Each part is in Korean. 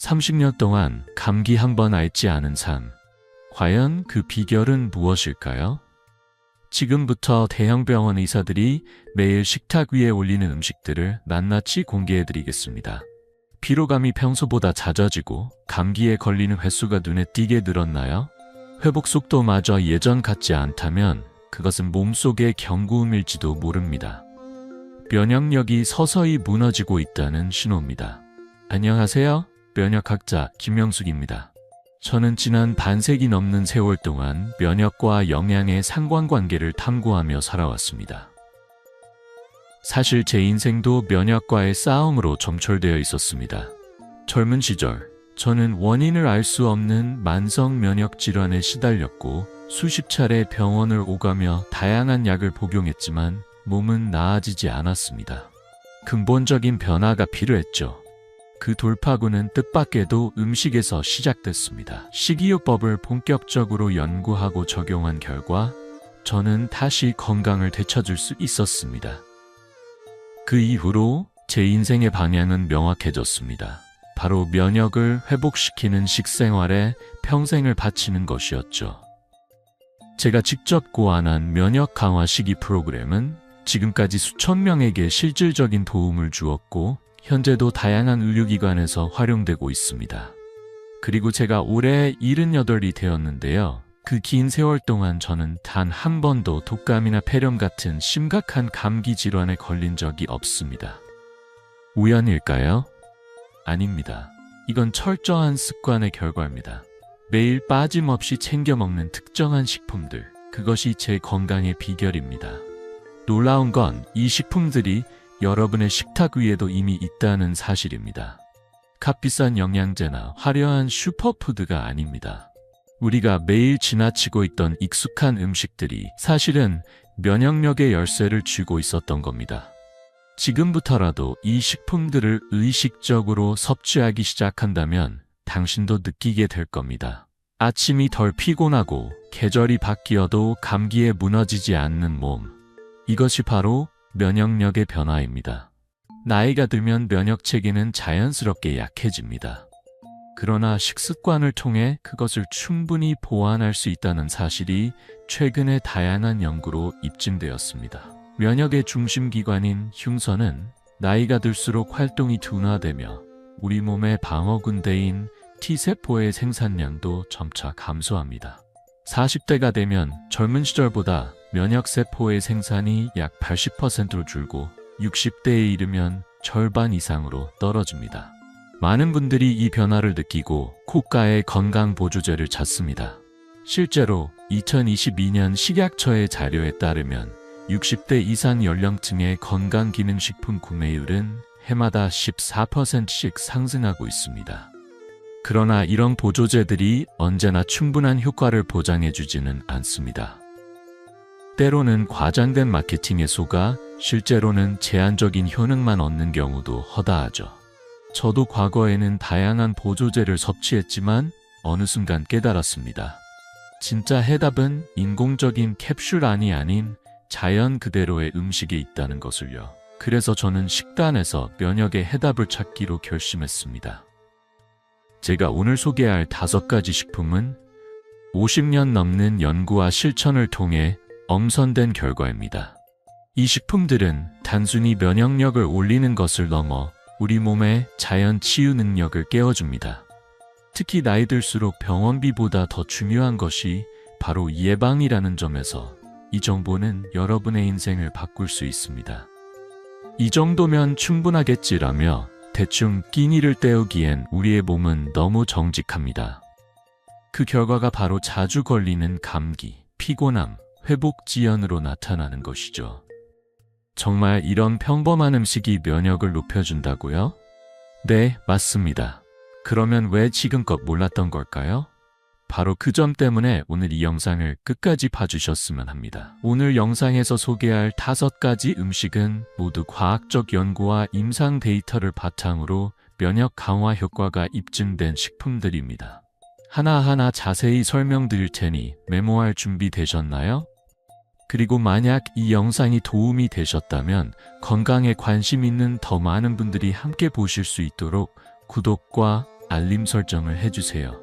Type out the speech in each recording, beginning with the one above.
30년 동안 감기 한 번 앓지 않은 삶. 과연 그 비결은 무엇일까요? 지금부터 대형 병원 의사들이 매일 식탁 위에 올리는 음식들을 낱낱이 공개해드리겠습니다. 피로감이 평소보다 잦아지고 감기에 걸리는 횟수가 눈에 띄게 늘었나요? 회복 속도마저 예전 같지 않다면 그것은 몸속의 경고음일지도 모릅니다. 면역력이 서서히 무너지고 있다는 신호입니다. 안녕하세요. 면역학자 김명숙입니다. 저는 지난 반세기 넘는 세월 동안 면역과 영양의 상관관계를 탐구하며 살아왔습니다. 사실 제 인생도 면역과의 싸움으로 점철되어 있었습니다. 젊은 시절, 저는 원인을 알 수 없는 만성 면역 질환에 시달렸고 수십 차례 병원을 오가며 다양한 약을 복용했지만 몸은 나아지지 않았습니다. 근본적인 변화가 필요했죠. 그 돌파구는 뜻밖에도 음식에서 시작됐습니다. 식이요법을 본격적으로 연구하고 적용한 결과 저는 다시 건강을 되찾을 수 있었습니다. 그 이후로 제 인생의 방향은 명확해졌습니다. 바로 면역을 회복시키는 식생활에 평생을 바치는 것이었죠. 제가 직접 고안한 면역 강화 식이 프로그램은 지금까지 수천 명에게 실질적인 도움을 주었고 현재도 다양한 의료기관에서 활용되고 있습니다. 그리고 제가 올해 78이 되었는데요. 그 긴 세월 동안 저는 단 한 번도 독감이나 폐렴 같은 심각한 감기 질환에 걸린 적이 없습니다. 우연일까요? 아닙니다. 이건 철저한 습관의 결과입니다. 매일 빠짐없이 챙겨 먹는 특정한 식품들, 그것이 제 건강의 비결입니다. 놀라운 건 이 식품들이 여러분의 식탁 위에도 이미 있다는 사실입니다. 값비싼 영양제나 화려한 슈퍼푸드가 아닙니다. 우리가 매일 지나치고 있던 익숙한 음식들이 사실은 면역력의 열쇠를 쥐고 있었던 겁니다. 지금부터라도 이 식품들을 의식적으로 섭취하기 시작한다면 당신도 느끼게 될 겁니다. 아침이 덜 피곤하고 계절이 바뀌어도 감기에 무너지지 않는 몸. 이것이 바로 면역력의 변화입니다. 나이가 들면 면역체계는 자연스럽게 약해집니다. 그러나 식습관을 통해 그것을 충분히 보완할 수 있다는 사실이 최근에 다양한 연구로 입증되었습니다. 면역의 중심기관인 흉선은 나이가 들수록 활동이 둔화되며 우리 몸의 방어군대인 T세포의 생산량도 점차 감소합니다. 40대가 되면 젊은 시절보다 면역세포의 생산이 약 80%로 줄고 60대에 이르면 절반 이상으로 떨어집니다. 많은 분들이 이 변화를 느끼고 고가의 건강보조제를 찾습니다. 실제로 2022년 식약처의 자료에 따르면 60대 이상 연령층의 건강기능식품 구매율은 해마다 14%씩 상승하고 있습니다. 그러나 이런 보조제들이 언제나 충분한 효과를 보장해주지는 않습니다. 때로는 과장된 마케팅에 속아 실제로는 제한적인 효능만 얻는 경우도 허다하죠. 저도 과거에는 다양한 보조제를 섭취했지만 어느 순간 깨달았습니다. 진짜 해답은 인공적인 캡슐 안이 아닌 자연 그대로의 음식에 있다는 것을요. 그래서 저는 식단에서 면역의 해답을 찾기로 결심했습니다. 제가 오늘 소개할 5가지 식품은 50년 넘는 연구와 실천을 통해 엄선된 결과입니다. 이 식품들은 단순히 면역력을 올리는 것을 넘어 우리 몸의 자연 치유 능력을 깨워줍니다. 특히 나이 들수록 병원비보다 더 중요한 것이 바로 예방이라는 점에서 이 정보는 여러분의 인생을 바꿀 수 있습니다. 이 정도면 충분하겠지라며 대충 끼니를 때우기엔 우리의 몸은 너무 정직합니다. 그 결과가 바로 자주 걸리는 감기, 피곤함, 회복 지연으로 나타나는 것이죠. 정말 이런 평범한 음식이 면역을 높여준다고요? 네, 맞습니다. 그러면 왜 지금껏 몰랐던 걸까요? 바로 그 점 때문에 오늘 이 영상을 끝까지 봐주셨으면 합니다. 오늘 영상에서 소개할 5가지 음식은 모두 과학적 연구와 임상 데이터를 바탕으로 면역 강화 효과가 입증된 식품들입니다. 하나하나 자세히 설명드릴 테니 메모할 준비 되셨나요? 그리고 만약 이 영상이 도움이 되셨다면 건강에 관심 있는 더 많은 분들이 함께 보실 수 있도록 구독과 알림 설정을 해주세요.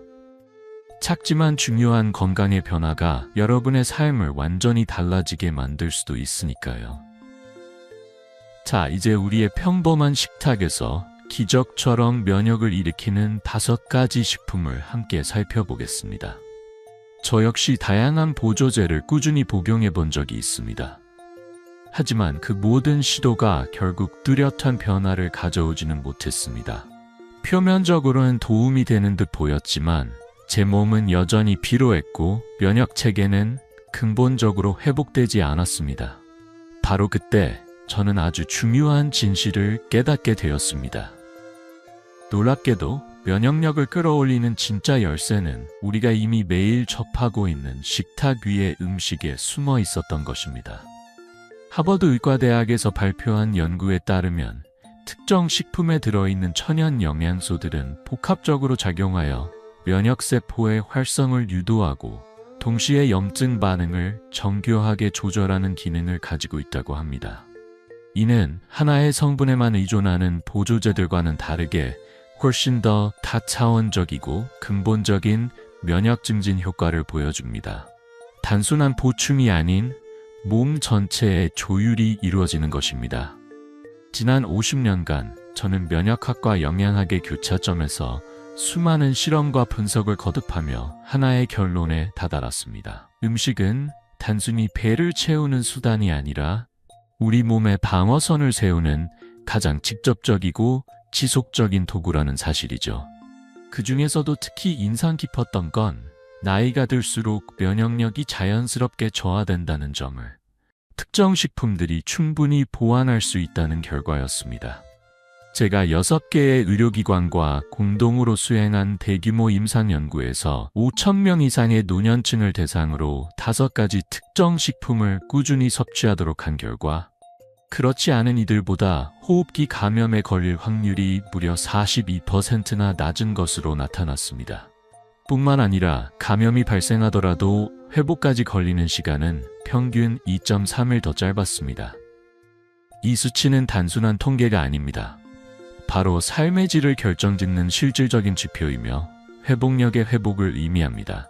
작지만 중요한 건강의 변화가 여러분의 삶을 완전히 달라지게 만들 수도 있으니까요. 자, 이제 우리의 평범한 식탁에서 기적처럼 면역을 일으키는 5가지 식품을 함께 살펴보겠습니다. 저 역시 다양한 보조제를 꾸준히 복용해 본 적이 있습니다. 하지만 그 모든 시도가 결국 뚜렷한 변화를 가져오지는 못했습니다. 표면적으로는 도움이 되는 듯 보였지만 제 몸은 여전히 피로했고 면역 체계는 근본적으로 회복되지 않았습니다. 바로 그때 저는 아주 중요한 진실을 깨닫게 되었습니다. 놀랍게도 면역력을 끌어올리는 진짜 열쇠는 우리가 이미 매일 접하고 있는 식탁 위의 음식에 숨어 있었던 것입니다. 하버드 의과대학에서 발표한 연구에 따르면 특정 식품에 들어있는 천연 영양소들은 복합적으로 작용하여 면역세포의 활성을 유도하고 동시에 염증 반응을 정교하게 조절하는 기능을 가지고 있다고 합니다. 이는 하나의 성분에만 의존하는 보조제들과는 다르게 훨씬 더 다차원적이고 근본적인 면역 증진 효과를 보여줍니다. 단순한 보충이 아닌 몸 전체의 조율이 이루어지는 것입니다. 지난 50년간 저는 면역학과 영양학의 교차점에서 수많은 실험과 분석을 거듭하며 하나의 결론에 다다랐습니다. 음식은 단순히 배를 채우는 수단이 아니라 우리 몸의 방어선을 세우는 가장 직접적이고 지속적인 도구라는 사실이죠. 그 중에서도 특히 인상 깊었던 건 나이가 들수록 면역력이 자연스럽게 저하된다는 점을 특정 식품들이 충분히 보완할 수 있다는 결과였습니다. 제가 6개의 의료기관과 공동으로 수행한 대규모 임상 연구에서 5,000명 이상의 노년층을 대상으로 5가지 특정 식품을 꾸준히 섭취하도록 한 결과 그렇지 않은 이들보다 호흡기 감염에 걸릴 확률이 무려 42%나 낮은 것으로 나타났습니다. 뿐만 아니라 감염이 발생하더라도 회복까지 걸리는 시간은 평균 2.3일 더 짧았습니다. 이 수치는 단순한 통계가 아닙니다. 바로 삶의 질을 결정짓는 실질적인 지표이며 회복력의 회복을 의미합니다.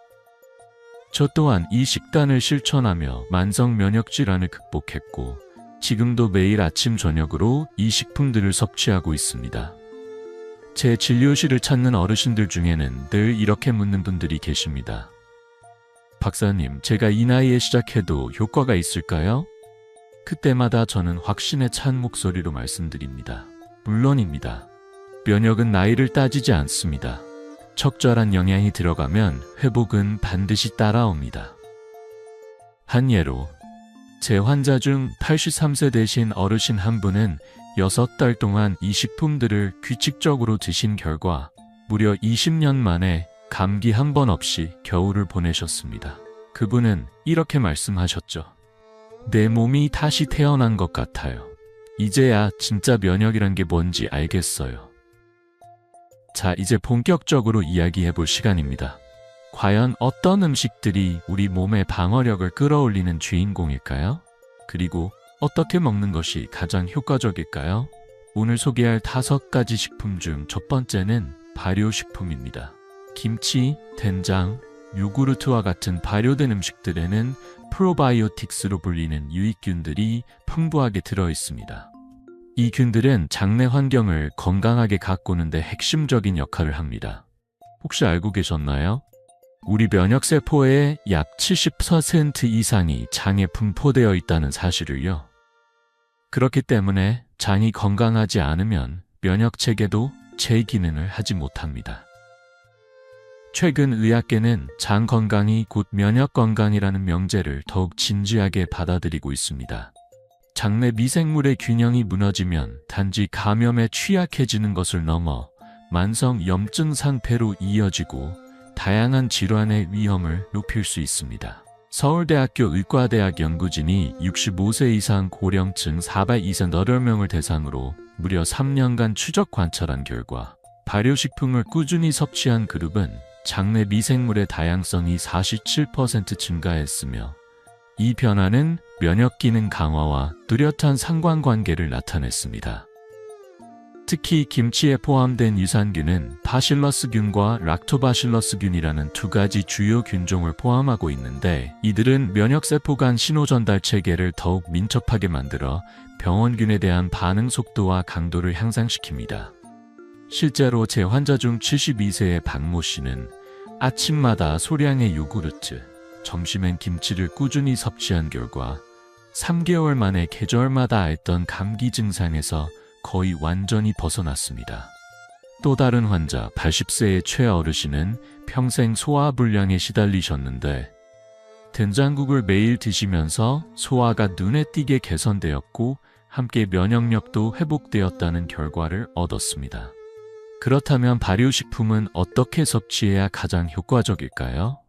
저 또한 이 식단을 실천하며 만성 면역 질환을 극복했고 지금도 매일 아침 저녁으로 이 식품들을 섭취하고 있습니다. 제 진료실을 찾는 어르신들 중에는 늘 이렇게 묻는 분들이 계십니다. 박사님, 제가 이 나이에 시작해도 효과가 있을까요? 그때마다 저는 확신에 찬 목소리로 말씀드립니다. 물론입니다. 면역은 나이를 따지지 않습니다. 적절한 영양이 들어가면 회복은 반드시 따라옵니다. 한 예로 제 환자 중 83세 되신 어르신 한 분은 6달 동안 이 식품들을 규칙적으로 드신 결과 무려 20년 만에 감기 한 번 없이 겨울을 보내셨습니다. 그분은 이렇게 말씀하셨죠. 내 몸이 다시 태어난 것 같아요. 이제야 진짜 면역이란 게 뭔지 알겠어요. 자, 이제 본격적으로 이야기해 볼 시간입니다. 과연 어떤 음식들이 우리 몸의 방어력을 끌어올리는 주인공일까요? 그리고 어떻게 먹는 것이 가장 효과적일까요? 오늘 소개할 5가지 식품 중 첫 번째는 발효식품입니다. 김치, 된장, 요구르트와 같은 발효된 음식들에는 프로바이오틱스로 불리는 유익균들이 풍부하게 들어있습니다. 이 균들은 장내 환경을 건강하게 가꾸는 데 핵심적인 역할을 합니다. 혹시 알고 계셨나요? 우리 면역세포의 약 70% 이상이 장에 분포되어 있다는 사실을요. 그렇기 때문에 장이 건강하지 않으면 면역체계도 제 기능을 하지 못합니다. 최근 의학계는 장 건강이 곧 면역 건강이라는 명제를 더욱 진지하게 받아들이고 있습니다. 장내 미생물의 균형이 무너지면 단지 감염에 취약해지는 것을 넘어 만성 염증 상태로 이어지고 다양한 질환의 위험을 높일 수 있습니다. 서울대학교 의과대학 연구진이 65세 이상 고령층 428명을 대상으로 무려 3년간 추적 관찰한 결과 발효식품을 꾸준히 섭취한 그룹은 장내 미생물의 다양성이 47% 증가했으며 이 변화는 면역 기능 강화와 뚜렷한 상관관계를 나타냈습니다. 특히 김치에 포함된 유산균은 바실러스균과 락토바실러스균이라는 두 가지 주요 균종을 포함하고 있는데, 이들은 면역세포 간 신호전달 체계를 더욱 민첩하게 만들어 병원균에 대한 반응 속도와 강도를 향상시킵니다. 실제로 제 환자 중 72세의 박모 씨는 아침마다 소량의 요구르트, 점심엔 김치를 꾸준히 섭취한 결과 3개월 만에 계절마다 앓던 감기 증상에서 거의 완전히 벗어났습니다. 또 다른 환자 80세의 최어르신은 평생 소화불량에 시달리셨는데 된장국을 매일 드시면서 소화가 눈에 띄게 개선되었고 함께 면역력도 회복되었다는 결과를 얻었습니다. 그렇다면 발효식품은 어떻게 섭취해야 가장 효과적일까요?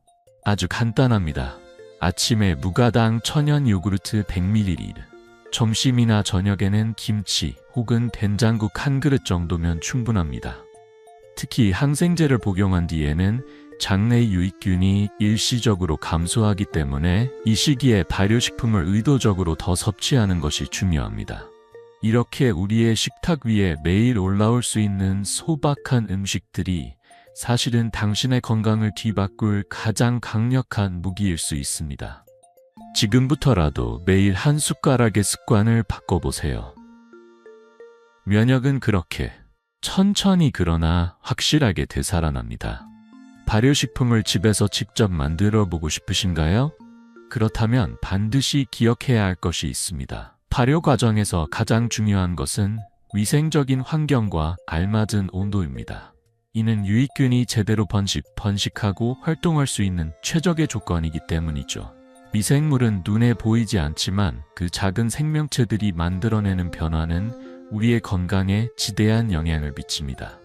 아주 간단합니다. 아침에 무가당 천연 요구르트 100ml, 점심이나 저녁에는 김치 혹은 된장국 한 그릇 정도면 충분합니다. 특히 항생제를 복용한 뒤에는 장내 유익균이 일시적으로 감소하기 때문에 이 시기에 발효식품을 의도적으로 더 섭취하는 것이 중요합니다. 이렇게 우리의 식탁 위에 매일 올라올 수 있는 소박한 음식들이 사실은 당신의 건강을 뒤바꿀 가장 강력한 무기일 수 있습니다. 지금부터라도 매일 한 숟가락의 습관을 바꿔보세요. 면역은 그렇게 천천히 그러나 확실하게 되살아납니다. 발효식품을 집에서 직접 만들어 보고 싶으신가요? 그렇다면 반드시 기억해야 할 것이 있습니다. 발효 과정에서 가장 중요한 것은 위생적인 환경과 알맞은 온도입니다. 이는 유익균이 제대로 번식하고 활동할 수 있는 최적의 조건이기 때문이죠. 미생물은 눈에 보이지 않지만 그 작은 생명체들이 만들어내는 변화는 우리의 건강에 지대한 영향을 미칩니다.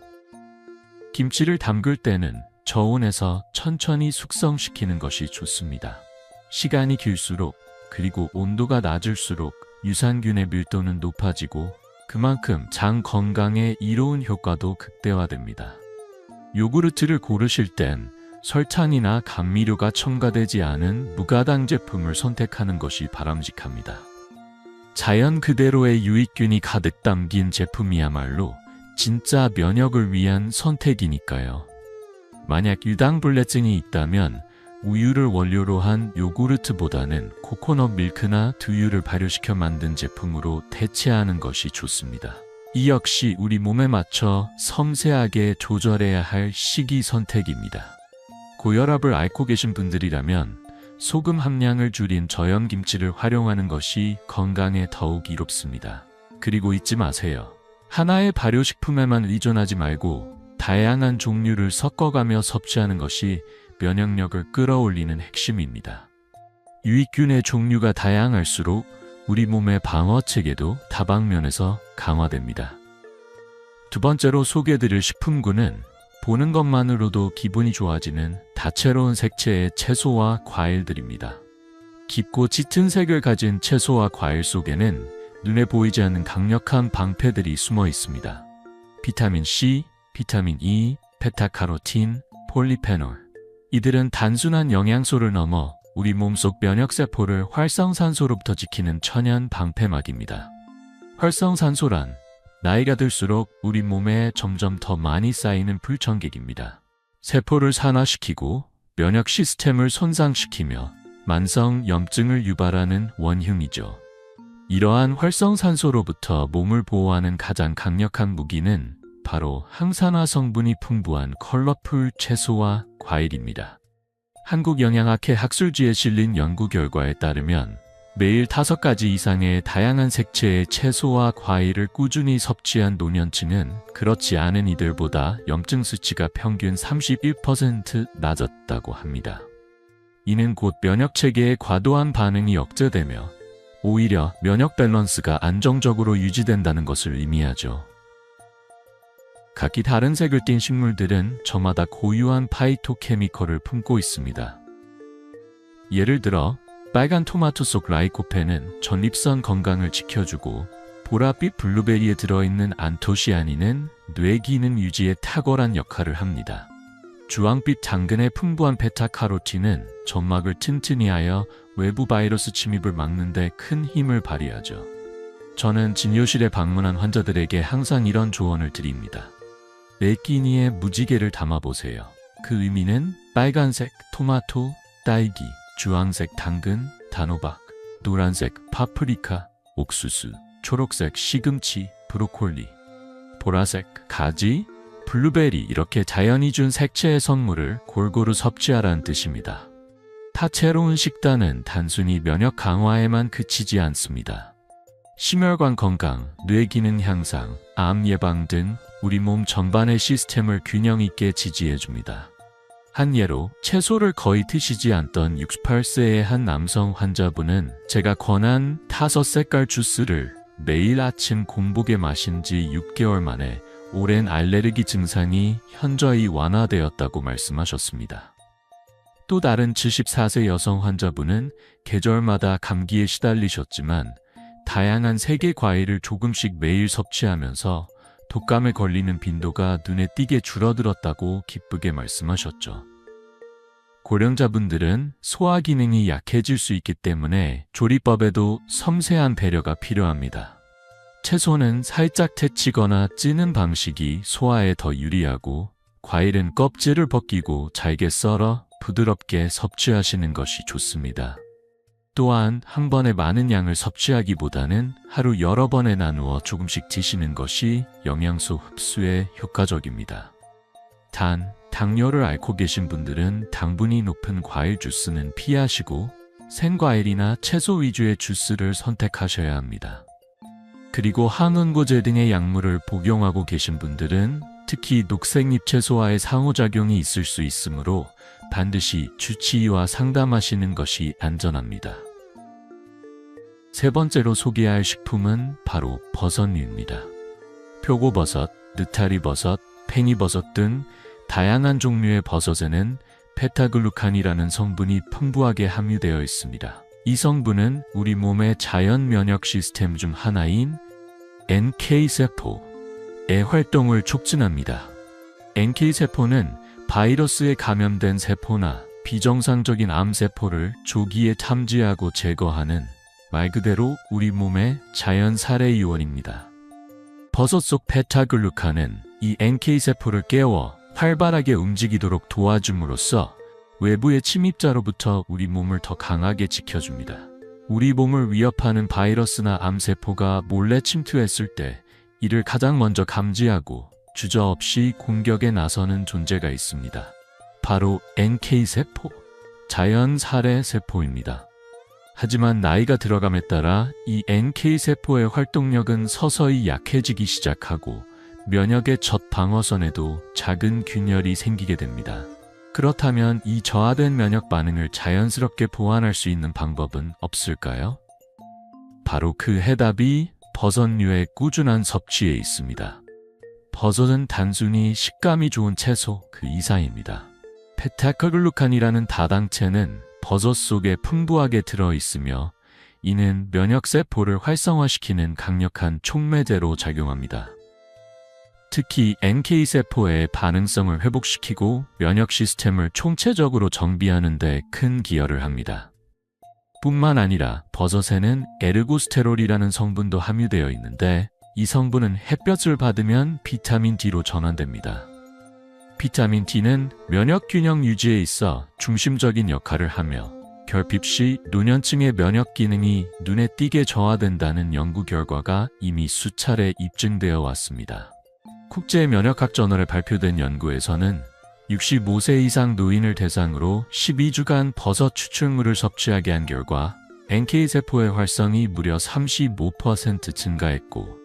김치를 담글 때는 저온에서 천천히 숙성시키는 것이 좋습니다. 시간이 길수록 그리고 온도가 낮을수록 유산균의 밀도는 높아지고 그만큼 장 건강에 이로운 효과도 극대화됩니다. 요구르트를 고르실 땐 설탕이나 감미료가 첨가되지 않은 무가당 제품을 선택하는 것이 바람직합니다. 자연 그대로의 유익균이 가득 담긴 제품이야말로 진짜 면역을 위한 선택이니까요. 만약 유당불내증이 있다면 우유를 원료로 한 요구르트보다는 코코넛 밀크나 두유를 발효시켜 만든 제품으로 대체하는 것이 좋습니다. 이 역시 우리 몸에 맞춰 섬세하게 조절해야 할 식이 선택입니다. 고혈압을 앓고 계신 분들이라면 소금 함량을 줄인 저염김치를 활용하는 것이 건강에 더욱 이롭습니다. 그리고 잊지 마세요. 하나의 발효식품에만 의존하지 말고 다양한 종류를 섞어가며 섭취하는 것이 면역력을 끌어올리는 핵심입니다. 유익균의 종류가 다양할수록 우리 몸의 방어체계도 다방면에서 강화됩니다. 두 번째로 소개해드릴 식품군은 보는 것만으로도 기분이 좋아지는 다채로운 색채의 채소와 과일들입니다. 깊고 짙은 색을 가진 채소와 과일 속에는 눈에 보이지 않는 강력한 방패들이 숨어 있습니다. 비타민 C, 비타민 E, 베타카로틴, 폴리페놀. 이들은 단순한 영양소를 넘어 우리 몸속 면역세포를 활성산소로부터 지키는 천연 방패막입니다. 활성산소란 나이가 들수록 우리 몸에 점점 더 많이 쌓이는 불청객입니다. 세포를 산화시키고 면역 시스템을 손상시키며 만성 염증을 유발하는 원흉이죠. 이러한 활성산소로부터 몸을 보호하는 가장 강력한 무기는 바로 항산화 성분이 풍부한 컬러풀 채소와 과일입니다. 한국영양학회 학술지에 실린 연구 결과에 따르면 매일 5가지 이상의 다양한 색채의 채소와 과일을 꾸준히 섭취한 노년층은 그렇지 않은 이들보다 염증 수치가 평균 31% 낮았다고 합니다. 이는 곧 면역체계의 과도한 반응이 억제되며 오히려 면역 밸런스가 안정적으로 유지된다는 것을 의미하죠. 각기 다른 색을 띤 식물들은 저마다 고유한 파이토케미컬을 품고 있습니다. 예를 들어 빨간 토마토 속 라이코펜은 전립선 건강을 지켜주고 보랏빛 블루베리에 들어있는 안토시아닌은 뇌 기능 유지에 탁월한 역할을 합니다. 주황빛 당근의 풍부한 베타카로틴은 점막을 튼튼히 하여 외부 바이러스 침입을 막는 데 큰 힘을 발휘하죠. 저는 진료실에 방문한 환자들에게 항상 이런 조언을 드립니다. 내 끼니에 무지개를 담아보세요. 그 의미는 빨간색 토마토, 딸기, 주황색 당근, 단호박, 노란색 파프리카, 옥수수, 초록색 시금치, 브로콜리, 보라색 가지, 블루베리 이렇게 자연이 준 색채의 선물을 골고루 섭취하라는 뜻입니다. 다채로운 식단은 단순히 면역 강화에만 그치지 않습니다. 심혈관 건강, 뇌 기능 향상, 암 예방 등 우리 몸 전반의 시스템을 균형 있게 지지해줍니다. 한 예로 채소를 거의 드시지 않던 68세의 한 남성 환자분은 제가 권한 5색깔 주스를 매일 아침 공복에 마신 지 6개월 만에 오랜 알레르기 증상이 현저히 완화되었다고 말씀하셨습니다. 또 다른 74세 여성 환자분은 계절마다 감기에 시달리셨지만 다양한 세계 과일을 조금씩 매일 섭취하면서 독감에 걸리는 빈도가 눈에 띄게 줄어들었다고 기쁘게 말씀하셨죠. 고령자분들은 소화 기능이 약해질 수 있기 때문에 조리법에도 섬세한 배려가 필요합니다. 채소는 살짝 데치거나 찌는 방식이 소화에 더 유리하고 과일은 껍질을 벗기고 잘게 썰어 부드럽게 섭취하시는 것이 좋습니다. 또한 한 번에 많은 양을 섭취하기보다는 하루 여러 번에 나누어 조금씩 드시는 것이 영양소 흡수에 효과적입니다. 단, 당뇨를 앓고 계신 분들은 당분이 높은 과일 주스는 피하시고 생과일이나 채소 위주의 주스를 선택하셔야 합니다. 그리고 항응고제 등의 약물을 복용하고 계신 분들은 특히 녹색잎 채소와의 상호작용이 있을 수 있으므로 반드시 주치의와 상담하시는 것이 안전합니다. 세 번째로 소개할 식품은 바로 버섯류입니다. 표고버섯, 느타리버섯, 팽이버섯 등 다양한 종류의 버섯에는 베타글루칸이라는 성분이 풍부하게 함유되어 있습니다. 이 성분은 우리 몸의 자연 면역 시스템 중 하나인 NK세포의 활동을 촉진합니다. NK세포는 바이러스에 감염된 세포나 비정상적인 암세포를 조기에 탐지하고 제거하는 말 그대로 우리 몸의 자연 살해 요원입니다. 버섯 속 베타글루칸은 이 NK세포를 깨워 활발하게 움직이도록 도와줌으로써 외부의 침입자로부터 우리 몸을 더 강하게 지켜줍니다. 우리 몸을 위협하는 바이러스나 암세포가 몰래 침투했을 때 이를 가장 먼저 감지하고 주저없이 공격에 나서는 존재가 있습니다. 바로 NK세포, 자연 살해 세포입니다. 하지만 나이가 들어감에 따라 이 NK세포의 활동력은 서서히 약해지기 시작하고 면역의 첫 방어선에도 작은 균열이 생기게 됩니다. 그렇다면 이 저하된 면역 반응을 자연스럽게 보완할 수 있는 방법은 없을까요? 바로 그 해답이 버섯류의 꾸준한 섭취에 있습니다. 버섯은 단순히 식감이 좋은 채소 그 이상입니다. 베타글루칸이라는 다당체는 버섯 속에 풍부하게 들어있으며 이는 면역세포를 활성화시키는 강력한 촉매제로 작용합니다. 특히 NK세포의 반응성을 회복시키고 면역 시스템을 총체적으로 정비하는 데 큰 기여를 합니다. 뿐만 아니라 버섯에는 에르고스테롤이라는 성분도 함유되어 있는데 이 성분은 햇볕을 받으면 비타민 D로 전환됩니다. 비타민 D는 면역 균형 유지에 있어 중심적인 역할을 하며 결핍 시 노년층의 면역 기능이 눈에 띄게 저하된다는 연구 결과가 이미 수차례 입증되어 왔습니다. 국제면역학 저널에 발표된 연구에서는 65세 이상 노인을 대상으로 12주간 버섯 추출물을 섭취하게 한 결과 NK세포의 활성이 무려 35% 증가했고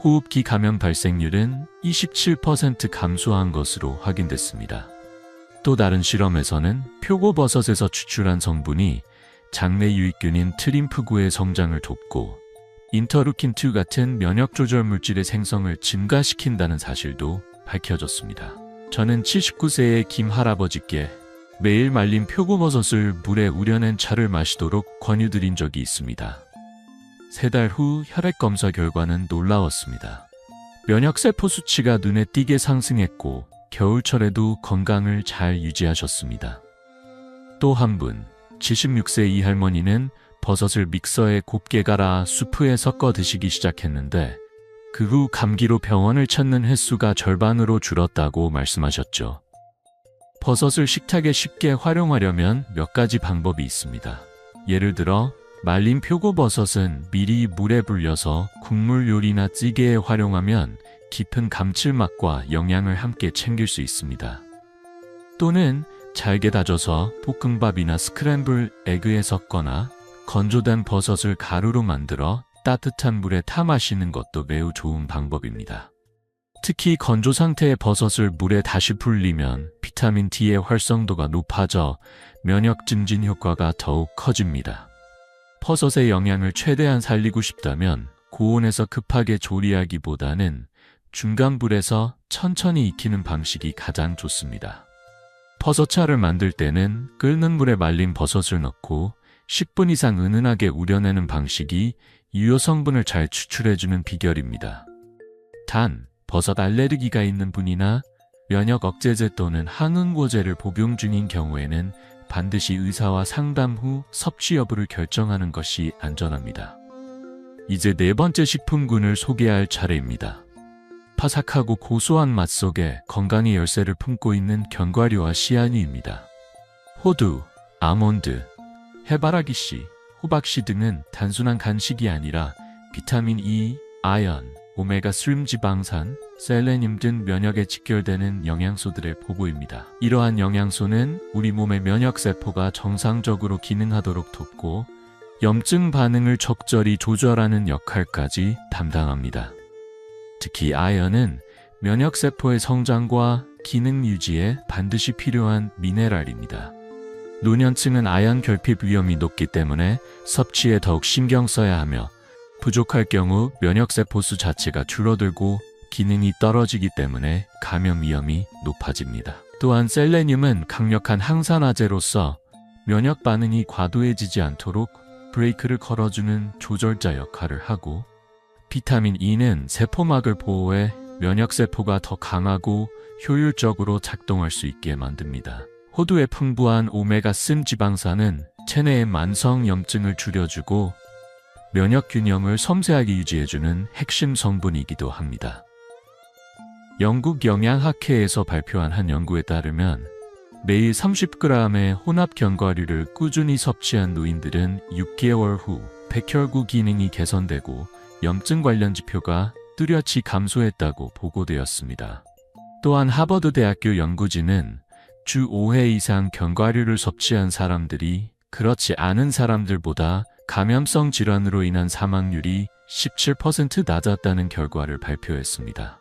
호흡기 감염 발생률은 27% 감소한 것으로 확인됐습니다. 또 다른 실험에서는 표고버섯에서 추출한 성분이 장내 유익균인 트림프구의 성장을 돕고 인터루킨2 같은 면역 조절 물질의 생성을 증가시킨다는 사실도 밝혀졌습니다. 저는 79세의 김 할아버지께 매일 말린 표고버섯을 물에 우려낸 차를 마시도록 권유드린 적이 있습니다. 3달 후 혈액 검사 결과는 놀라웠습니다. 면역세포 수치가 눈에 띄게 상승했고 겨울철에도 건강을 잘 유지하셨습니다. 또 한 분, 76세 이 할머니는 버섯을 믹서에 곱게 갈아 수프에 섞어 드시기 시작했는데 그 후 감기로 병원을 찾는 횟수가 절반으로 줄었다고 말씀하셨죠. 버섯을 식탁에 쉽게 활용하려면 몇 가지 방법이 있습니다. 예를 들어 말린 표고버섯은 미리 물에 불려서 국물 요리나 찌개에 활용하면 깊은 감칠맛과 영양을 함께 챙길 수 있습니다. 또는 잘게 다져서 볶음밥이나 스크램블 에그에 섞거나 건조된 버섯을 가루로 만들어 따뜻한 물에 타 마시는 것도 매우 좋은 방법입니다. 특히 건조 상태의 버섯을 물에 다시 불리면 비타민 D의 활성도가 높아져 면역 증진 효과가 더욱 커집니다. 버섯의 영양을 최대한 살리고 싶다면 고온에서 급하게 조리하기보다는 중간 불에서 천천히 익히는 방식이 가장 좋습니다. 버섯차를 만들 때는 끓는 물에 말린 버섯을 넣고 10분 이상 은은하게 우려내는 방식이 유효 성분을 잘 추출해주는 비결입니다. 단, 버섯 알레르기가 있는 분이나 면역 억제제 또는 항응고제를 복용 중인 경우에는 반드시 의사와 상담 후 섭취 여부를 결정하는 것이 안전합니다. 이제 네 번째 식품군을 소개할 차례입니다. 바삭하고 고소한 맛 속에 건강의 열쇠를 품고 있는 견과류와 씨앗류입니다. 호두, 아몬드, 해바라기씨, 호박씨 등은 단순한 간식이 아니라 비타민 E, 아연, 오메가3 지방산, 셀레늄 등 면역에 직결되는 영양소들의 보고입니다. 이러한 영양소는 우리 몸의 면역세포가 정상적으로 기능하도록 돕고 염증 반응을 적절히 조절하는 역할까지 담당합니다. 특히 아연은 면역세포의 성장과 기능 유지에 반드시 필요한 미네랄입니다. 노년층은 아연 결핍 위험이 높기 때문에 섭취에 더욱 신경 써야 하며 부족할 경우 면역세포 수 자체가 줄어들고 기능이 떨어지기 때문에 감염 위험이 높아집니다. 또한 셀레늄은 강력한 항산화제로서 면역 반응이 과도해지지 않도록 브레이크를 걸어주는 조절자 역할을 하고 비타민 E는 세포막을 보호해 면역세포가 더 강하고 효율적으로 작동할 수 있게 만듭니다. 호두의 풍부한 오메가3 지방산은 체내의 만성 염증을 줄여주고 면역 균형을 섬세하게 유지해주는 핵심 성분이기도 합니다. 영국 영양학회에서 발표한 한 연구에 따르면 매일 30g의 혼합 견과류를 꾸준히 섭취한 노인들은 6개월 후 백혈구 기능이 개선되고 염증 관련 지표가 뚜렷이 감소했다고 보고되었습니다. 또한 하버드 대학교 연구진은 주 5회 이상 견과류를 섭취한 사람들이 그렇지 않은 사람들보다 감염성 질환으로 인한 사망률이 17% 낮았다는 결과를 발표했습니다.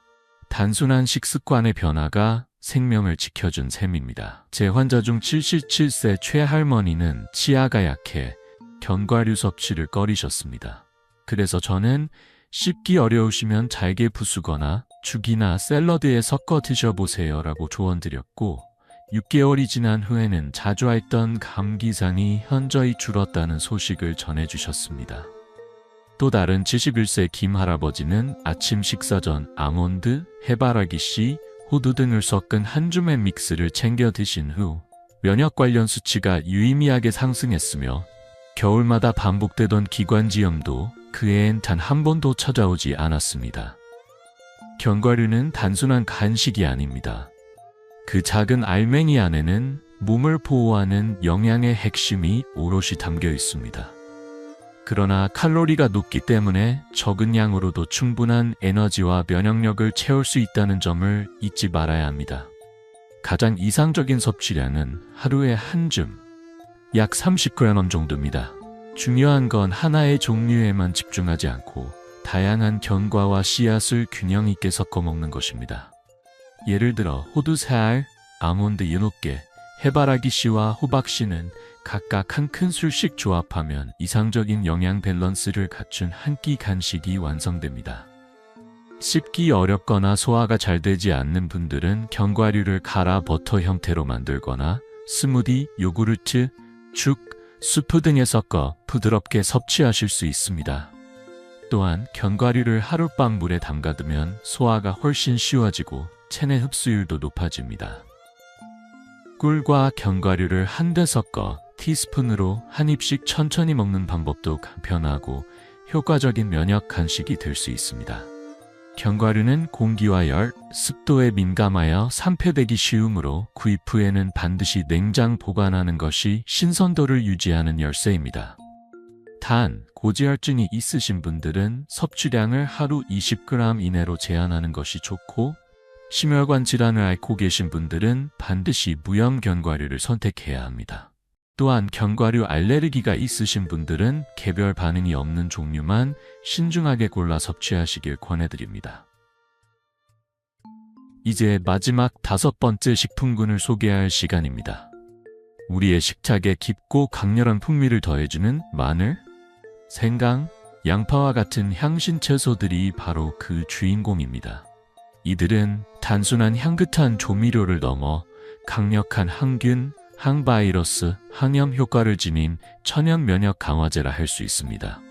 단순한 식습관의 변화가 생명을 지켜준 셈입니다. 제 환자 중 77세 최할머니는 치아가 약해 견과류 섭취를 꺼리셨습니다. 그래서 저는 씹기 어려우시면 잘게 부수거나 죽이나 샐러드에 섞어 드셔보세요 라고 조언드렸고 6개월이 지난 후에는 자주 앓던 감기상이 현저히 줄었다는 소식을 전해주셨습니다. 또 다른 71세 김 할아버지는 아침 식사 전 아몬드, 해바라기씨, 호두 등을 섞은 한 줌의 믹스를 챙겨 드신 후 면역 관련 수치가 유의미하게 상승했으며 겨울마다 반복되던 기관지염도 그해엔 단 한 번도 찾아오지 않았습니다. 견과류는 단순한 간식이 아닙니다. 그 작은 알맹이 안에는 몸을 보호하는 영양의 핵심이 오롯이 담겨 있습니다. 그러나 칼로리가 높기 때문에 적은 양으로도 충분한 에너지와 면역력을 채울 수 있다는 점을 잊지 말아야 합니다. 가장 이상적인 섭취량은 하루에 한 줌, 약 30g 정도입니다. 중요한 건 하나의 종류에만 집중하지 않고 다양한 견과와 씨앗을 균형 있게 섞어 먹는 것입니다. 예를 들어 호두 3알, 아몬드 7개, 해바라기씨와 호박씨는 각각 한 큰술씩 조합하면 이상적인 영양 밸런스를 갖춘 한 끼 간식이 완성됩니다. 씹기 어렵거나 소화가 잘 되지 않는 분들은 견과류를 갈아 버터 형태로 만들거나 스무디, 요구르트, 죽, 수프 등에 섞어 부드럽게 섭취하실 수 있습니다. 또한 견과류를 하룻밤 물에 담가두면 소화가 훨씬 쉬워지고 체내 흡수율도 높아집니다. 꿀과 견과류를 한데 섞어 티스푼으로 한 입씩 천천히 먹는 방법도 간편하고 효과적인 면역 간식이 될 수 있습니다. 견과류는 공기와 열, 습도에 민감하여 산패되기 쉬우므로 구입 후에는 반드시 냉장 보관하는 것이 신선도를 유지하는 열쇠입니다. 단, 고지혈증이 있으신 분들은 섭취량을 하루 20g 이내로 제한하는 것이 좋고, 심혈관 질환을 앓고 계신 분들은 반드시 무염 견과류를 선택해야 합니다. 또한 견과류 알레르기가 있으신 분들은 개별 반응이 없는 종류만 신중하게 골라 섭취하시길 권해드립니다. 이제 마지막 5번째 식품군을 소개할 시간입니다. 우리의 식탁에 깊고 강렬한 풍미를 더해주는 마늘, 생강, 양파와 같은 향신 채소들이 바로 그 주인공입니다. 이들은 단순한 향긋한 조미료를 넘어 강력한 항균, 항바이러스, 항염 효과를 지닌 천연 면역 강화제라 할 수 있습니다.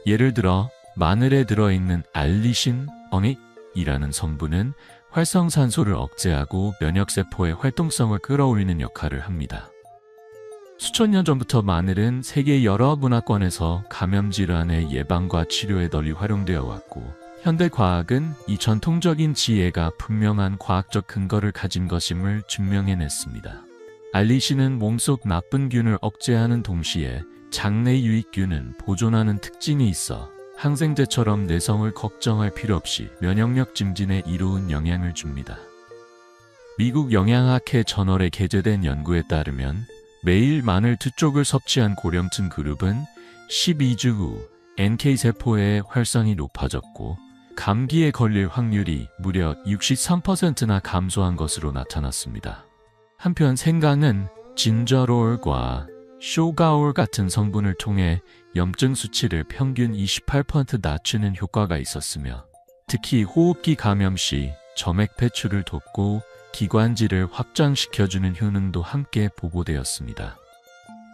예를 들어 마늘에 들어있는 알리신, 어닉이라는 성분은 활성산소를 억제하고 면역세포의 활동성을 끌어올리는 역할을 합니다. 수천 년 전부터 마늘은 세계 여러 문화권에서 감염질환의 예방과 치료에 널리 활용되어 왔고, 현대 과학은 이 전통적인 지혜가 분명한 과학적 근거를 가진 것임을 증명해냈습니다. 알리신은 몸속 나쁜 균을 억제하는 동시에 장내 유익균은 보존하는 특징이 있어 항생제처럼 내성을 걱정할 필요 없이 면역력 증진에 이로운 영향을 줍니다. 미국 영양학회 저널에 게재된 연구에 따르면 매일 마늘 2쪽을 섭취한 고령층 그룹은 12주 후 NK세포의 활성이 높아졌고, 감기에 걸릴 확률이 무려 63%나 감소한 것으로 나타났습니다. 한편 생강은 진저롤과 쇼가올 같은 성분을 통해 염증 수치를 평균 28% 낮추는 효과가 있었으며, 특히 호흡기 감염 시 점액 배출을 돕고 기관지를 확장시켜주는 효능도 함께 보고되었습니다.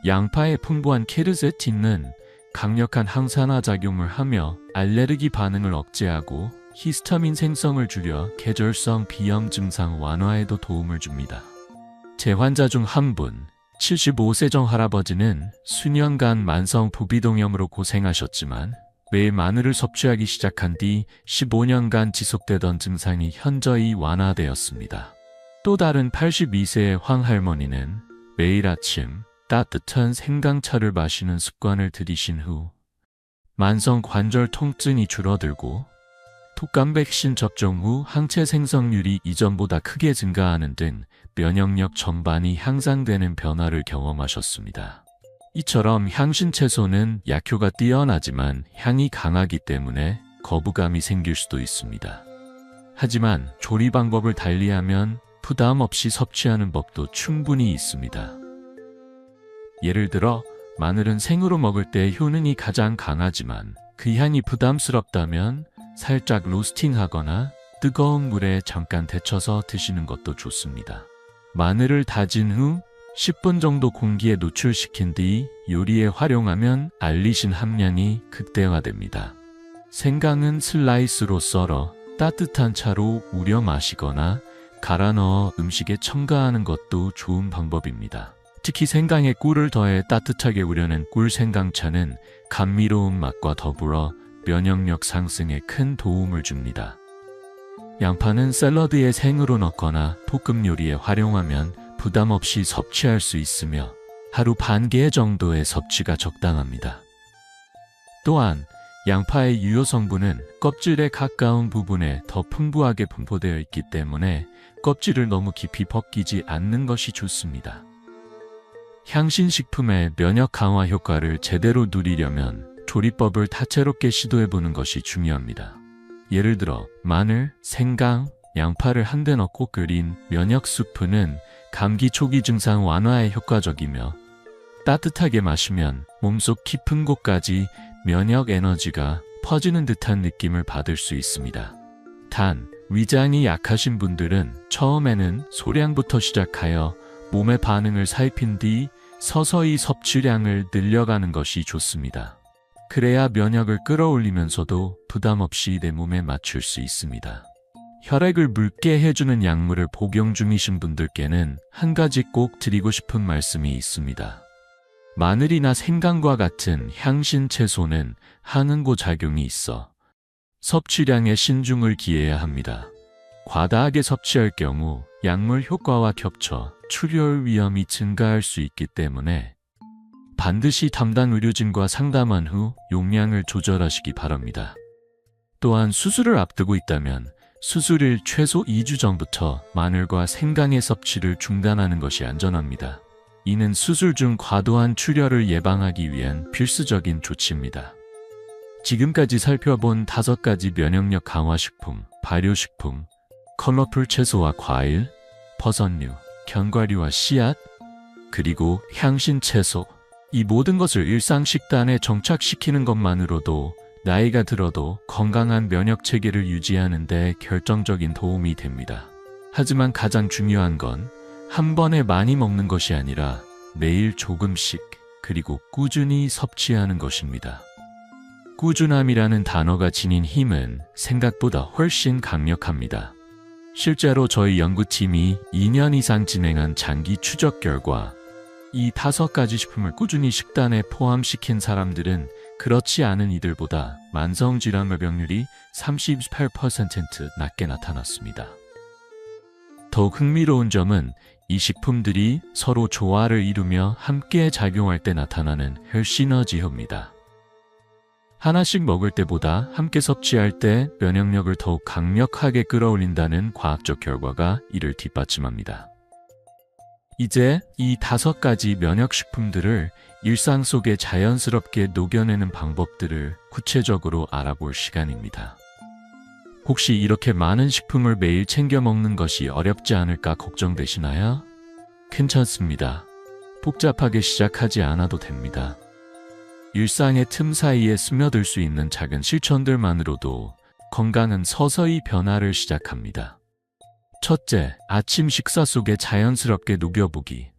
양파의 풍부한 케르세틴은 강력한 항산화 작용을 하며 알레르기 반응을 억제하고 히스타민 생성을 줄여 계절성 비염 증상 완화에도 도움을 줍니다. 제 환자 중 한 분, 75세정 할아버지는 수년간 만성 부비동염으로 고생하셨지만 매일 마늘을 섭취하기 시작한 뒤 15년간 지속되던 증상이 현저히 완화되었습니다. 또 다른 82세의 황할머니는 매일 아침 따뜻한 생강차를 마시는 습관을 들이신 후 만성 관절 통증이 줄어들고 독감 백신 접종 후 항체 생성률이 이전보다 크게 증가하는 등 면역력 전반이 향상되는 변화를 경험하셨습니다. 이처럼 향신 채소는 약효가 뛰어나지만 향이 강하기 때문에 거부감이 생길 수도 있습니다. 하지만 조리 방법을 달리하면 부담 없이 섭취하는 법도 충분히 있습니다. 예를 들어 마늘은 생으로 먹을 때 효능이 가장 강하지만 그 향이 부담스럽다면 살짝 로스팅하거나 뜨거운 물에 잠깐 데쳐서 드시는 것도 좋습니다. 마늘을 다진 후 10분 정도 공기에 노출시킨 뒤 요리에 활용하면 알리신 함량이 극대화됩니다. 생강은 슬라이스로 썰어 따뜻한 차로 우려 마시거나 갈아 넣어 음식에 첨가하는 것도 좋은 방법입니다. 특히 생강에 꿀을 더해 따뜻하게 우려낸 꿀 생강차는 감미로운 맛과 더불어 면역력 상승에 큰 도움을 줍니다. 양파는 샐러드에 생으로 넣거나 볶음 요리에 활용하면 부담 없이 섭취할 수 있으며 하루 반 개 정도의 섭취가 적당합니다. 또한 양파의 유효 성분은 껍질에 가까운 부분에 더 풍부하게 분포되어 있기 때문에 껍질을 너무 깊이 벗기지 않는 것이 좋습니다. 향신식품의 면역 강화 효과를 제대로 누리려면 조리법을 다채롭게 시도해보는 것이 중요합니다. 예를 들어 마늘, 생강, 양파를 한데 넣고 끓인 면역 수프는 감기 초기 증상 완화에 효과적이며 따뜻하게 마시면 몸속 깊은 곳까지 면역 에너지가 퍼지는 듯한 느낌을 받을 수 있습니다. 단, 위장이 약하신 분들은 처음에는 소량부터 시작하여 몸의 반응을 살핀 뒤 서서히 섭취량을 늘려가는 것이 좋습니다. 그래야 면역을 끌어올리면서도 부담 없이 내 몸에 맞출 수 있습니다. 혈액을 묽게 해주는 약물을 복용 중이신 분들께는 한 가지 꼭 드리고 싶은 말씀이 있습니다. 마늘이나 생강과 같은 향신 채소는 항응고 작용이 있어 섭취량에 신중을 기해야 합니다. 과다하게 섭취할 경우 약물 효과와 겹쳐 출혈 위험이 증가할 수 있기 때문에 반드시 담당 의료진과 상담한 후 용량을 조절하시기 바랍니다. 또한 수술을 앞두고 있다면 수술일 최소 2주 전부터 마늘과 생강의 섭취를 중단하는 것이 안전합니다. 이는 수술 중 과도한 출혈을 예방하기 위한 필수적인 조치입니다. 지금까지 살펴본 5가지 면역력 강화 식품, 발효식품, 컬러풀 채소와 과일, 버섯류, 견과류와 씨앗, 그리고 향신 채소, 이 모든 것을 일상 식단에 정착시키는 것만으로도 나이가 들어도 건강한 면역 체계를 유지하는 데 결정적인 도움이 됩니다. 하지만 가장 중요한 건 한 번에 많이 먹는 것이 아니라 매일 조금씩 그리고 꾸준히 섭취하는 것입니다. 꾸준함이라는 단어가 지닌 힘은 생각보다 훨씬 강력합니다. 실제로 저희 연구팀이 2년 이상 진행한 장기 추적 결과 이 5가지 식품을 꾸준히 식단에 포함시킨 사람들은 그렇지 않은 이들보다 만성질환 발병률이 38% 낮게 나타났습니다. 더욱 흥미로운 점은 이 식품들이 서로 조화를 이루며 함께 작용할 때 나타나는 혈시너지효입니다. 하나씩 먹을 때보다 함께 섭취할 때 면역력을 더욱 강력하게 끌어올린다는 과학적 결과가 이를 뒷받침합니다. 이제 이 5가지 면역식품들을 일상 속에 자연스럽게 녹여내는 방법들을 구체적으로 알아볼 시간입니다. 혹시 이렇게 많은 식품을 매일 챙겨 먹는 것이 어렵지 않을까 걱정되시나요? 괜찮습니다. 복잡하게 시작하지 않아도 됩니다. 일상의 틈 사이에 스며들 수 있는 작은 실천들만으로도 건강은 서서히 변화를 시작합니다. 첫째, 아침 식사 속에 자연스럽게 녹여보기.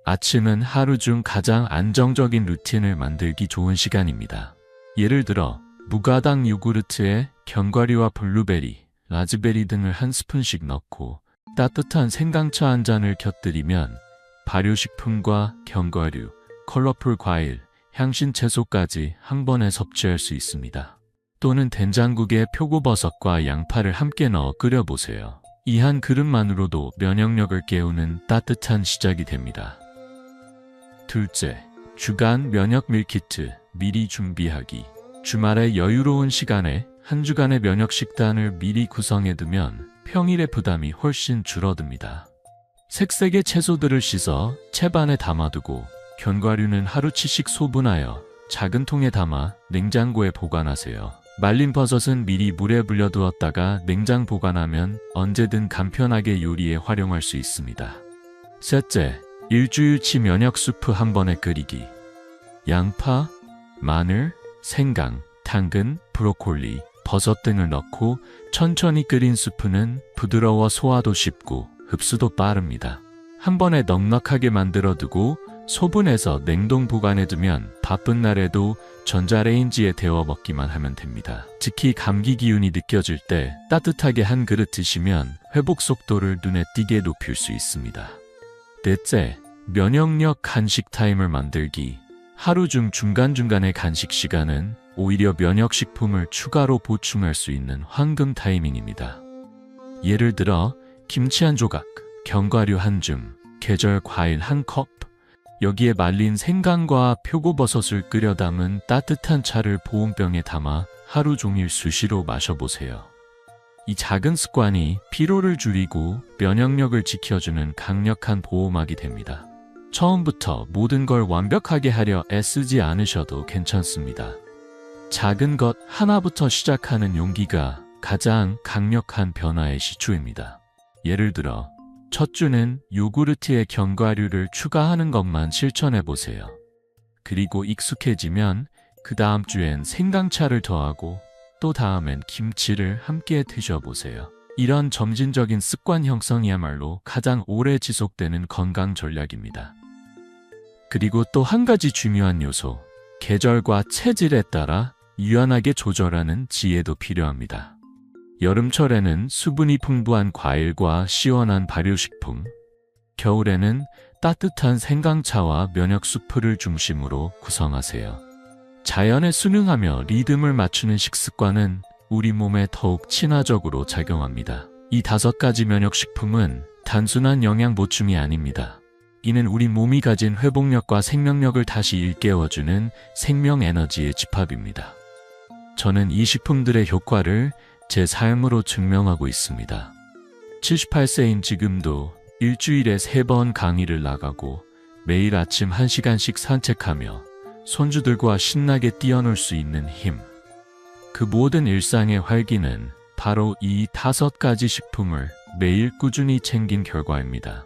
아침은 하루 중 가장 안정적인 루틴을 만들기 좋은 시간입니다. 예를 들어 무가당 요구르트에 견과류와 블루베리, 라즈베리 등을 한 스푼씩 넣고 따뜻한 생강차 한 잔을 곁들이면 발효식품과 견과류, 컬러풀 과일, 향신 채소까지 한 번에 섭취할 수 있습니다. 또는 된장국에 표고버섯과 양파를 함께 넣어 끓여보세요. 이 한 그릇만으로도 면역력을 깨우는 따뜻한 시작이 됩니다. 둘째, 주간 면역 밀키트 미리 준비하기. 주말의 여유로운 시간에 한 주간의 면역 식단을 미리 구성해두면 평일의 부담이 훨씬 줄어듭니다. 색색의 채소들을 씻어 채반에 담아두고 견과류는 하루치씩 소분하여 작은 통에 담아 냉장고에 보관하세요. 말린 버섯은 미리 물에 불려두었다가 냉장 보관하면 언제든 간편하게 요리에 활용할 수 있습니다. 셋째, 일주일치 면역 수프 한 번에 끓이기. 양파, 마늘, 생강, 당근, 브로콜리, 버섯 등을 넣고 천천히 끓인 수프는 부드러워 소화도 쉽고 흡수도 빠릅니다. 한 번에 넉넉하게 만들어두고 소분해서 냉동 보관해두면 바쁜 날에도 전자레인지에 데워 먹기만 하면 됩니다. 특히 감기 기운이 느껴질 때 따뜻하게 한 그릇 드시면 회복 속도를 눈에 띄게 높일 수 있습니다. 넷째, 면역력 간식 타임을 만들기. 하루 중 중간중간의 간식 시간은 오히려 면역식품을 추가로 보충할 수 있는 황금 타이밍입니다. 예를 들어 김치 한 조각, 견과류 한 줌, 계절 과일 한 컵, 여기에 말린 생강과 표고버섯을 끓여 담은 따뜻한 차를 보온병에 담아 하루 종일 수시로 마셔보세요. 이 작은 습관이 피로를 줄이고 면역력을 지켜주는 강력한 보호막이 됩니다. 처음부터 모든 걸 완벽하게 하려 애쓰지 않으셔도 괜찮습니다. 작은 것 하나부터 시작하는 용기가 가장 강력한 변화의 시초입니다. 예를 들어 첫 주는 요구르트에 견과류를 추가하는 것만 실천해보세요. 그리고 익숙해지면 그 다음 주엔 생강차를 더하고 또 다음엔 김치를 함께 드셔보세요. 이런 점진적인 습관 형성이야말로 가장 오래 지속되는 건강 전략입니다. 그리고 또 한 가지 중요한 요소, 계절과 체질에 따라 유연하게 조절하는 지혜도 필요합니다. 여름철에는 수분이 풍부한 과일과 시원한 발효식품, 겨울에는 따뜻한 생강차와 면역 수프를 중심으로 구성하세요. 자연에 순응하며 리듬을 맞추는 식습관은 우리 몸에 더욱 친화적으로 작용합니다. 이 5가지 면역식품은 단순한 영양 보충이 아닙니다. 이는 우리 몸이 가진 회복력과 생명력을 다시 일깨워주는 생명 에너지의 집합입니다. 저는 이 식품들의 효과를 제 삶으로 증명하고 있습니다. 78세인 지금도 일주일에 3번 강의를 나가고 매일 아침 1시간씩 산책하며 손주들과 신나게 뛰어놀 수 있는 힘. 그 모든 일상의 활기는 바로 이 5가지 식품을 매일 꾸준히 챙긴 결과입니다.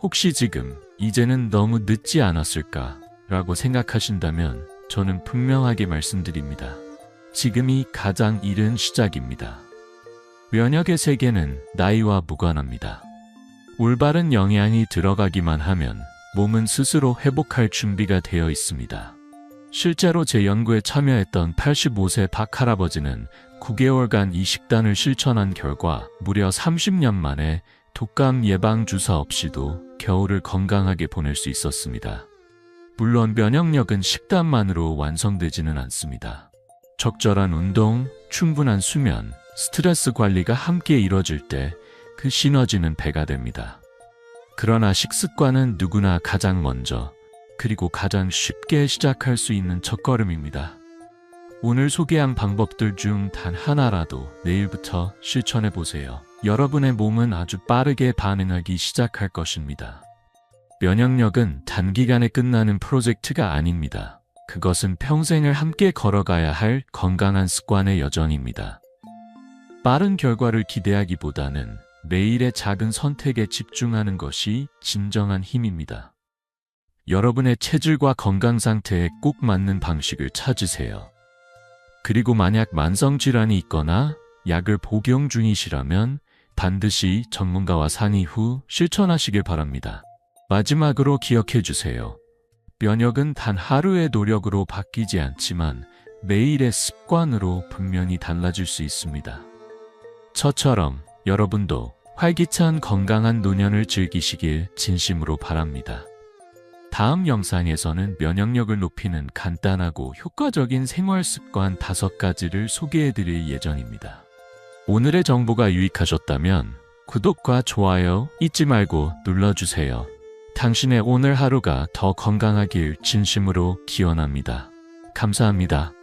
혹시 지금 이제는 너무 늦지 않았을까 라고 생각하신다면 저는 분명하게 말씀드립니다. 지금이 가장 이른 시작입니다. 면역의 세계는 나이와 무관합니다. 올바른 영양이 들어가기만 하면 몸은 스스로 회복할 준비가 되어 있습니다. 실제로 제 연구에 참여했던 85세 박할아버지는 9개월간 이 식단을 실천한 결과 무려 30년 만에 독감 예방 주사 없이도 겨울을 건강하게 보낼 수 있었습니다. 물론 면역력은 식단만으로 완성되지는 않습니다. 적절한 운동, 충분한 수면, 스트레스 관리가 함께 이뤄질 때 그 시너지는 배가 됩니다. 그러나 식습관은 누구나 가장 먼저 그리고 가장 쉽게 시작할 수 있는 첫걸음입니다. 오늘 소개한 방법들 중 단 하나라도 내일부터 실천해 보세요. 여러분의 몸은 아주 빠르게 반응하기 시작할 것입니다. 면역력은 단기간에 끝나는 프로젝트가 아닙니다. 그것은 평생을 함께 걸어가야 할 건강한 습관의 여정입니다. 빠른 결과를 기대하기보다는 매일의 작은 선택에 집중하는 것이 진정한 힘입니다. 여러분의 체질과 건강 상태에 꼭 맞는 방식을 찾으세요. 그리고 만약 만성질환이 있거나 약을 복용 중이시라면 반드시 전문가와 상의 후 실천하시길 바랍니다. 마지막으로 기억해 주세요. 면역은 단 하루의 노력으로 바뀌지 않지만 매일의 습관으로 분명히 달라질 수 있습니다. 저처럼 여러분도 활기찬 건강한 노년을 즐기시길 진심으로 바랍니다. 다음 영상에서는 면역력을 높이는 간단하고 효과적인 생활 습관 5가지를 소개해 드릴 예정입니다. 오늘의 정보가 유익하셨다면 구독과 좋아요 잊지 말고 눌러주세요. 당신의 오늘 하루가 더 건강하길 진심으로 기원합니다. 감사합니다.